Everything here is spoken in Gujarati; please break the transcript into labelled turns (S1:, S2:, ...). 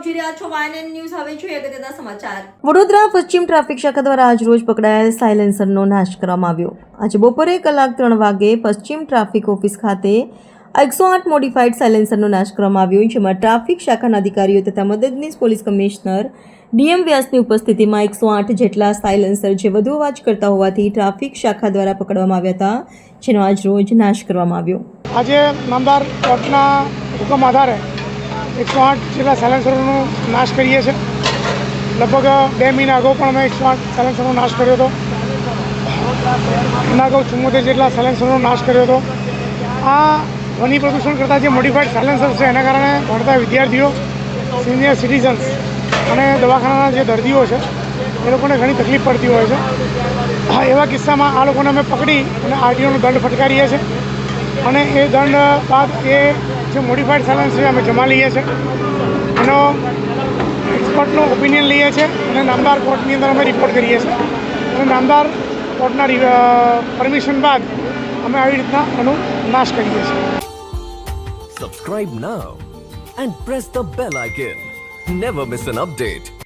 S1: જોઈ રહ્યા છો YNN ન્યૂઝ. હવે જોઈએ અગત્યના સમાચાર.
S2: વડોદરા પશ્ચિમ ટ્રાફિક શાખા દ્વારા આજ રોજ પકડાયેલ સાયલેન્સરનો નાશ કરવામાં આવ્યો. આજે બપોરે 1:03 વાગે પશ્ચિમ ટ્રાફિક ઓફિસ ખાતે 108 મોડિફાઈડ સાયલેન્સરનો નાશ કરવામાં આવ્યો, જેમાં ટ્રાફિક શાખાના અધિકારીઓ તથા મદદનીશ પોલીસ કમિશનર ડીએમ વ્યાસની ઉપસ્થિતિમાં 108 જેટલા સાયલેન્સર જે વધુ અવાજ કરતા હોવાથી ટ્રાફિક શાખા દ્વારા પકડવામાં આવ્યા હતા, જેનો આજ રોજ નાશ કરવામાં આવ્યો.
S3: આજે નામદાર કોર્ટના હુકમ આધારે 108 જેટલા સાયલેન્સરોનો નાશ કરીએ છીએ. લગભગ 2 મહિના અગાઉ પણ અમે 108 સાયલેન્સરનો નાશ કર્યો હતો. એના અગાઉ 74 જેટલા સાયલેન્સરનો નાશ કર્યો હતો. આ ધ્વનિ પ્રદૂષણ કરતાં જે મોડિફાઈડ સાયલેન્સર છે એના કારણે ભણતા વિદ્યાર્થીઓ, સિનિયર સિટીઝન્સ અને દવાખાનાના જે દર્દીઓ છે એ લોકોને ઘણી તકલીફ પડતી હોય છે. એવા કિસ્સામાં આ લોકોને અમે પકડી અને આરટીઓનો દંડ ફટકારીએ છીએ અને એ દંડ બાદ એ જે મોડિફાઈડ સાયલેન્સ છે અમે જમા લઈએ છીએ, એનો એક્સપર્ટનો ઓપિનિયન લઈએ છીએ અને નામદાર કોર્ટની અંદર અમે રિપોર્ટ કરીએ છીએ અને નામદાર કોર્ટના પરમિશન બાદ અમે આવી રીતના એનો નાશ કરીએ છીએ.
S4: Subscribe now and press the bell icon. Never miss an update.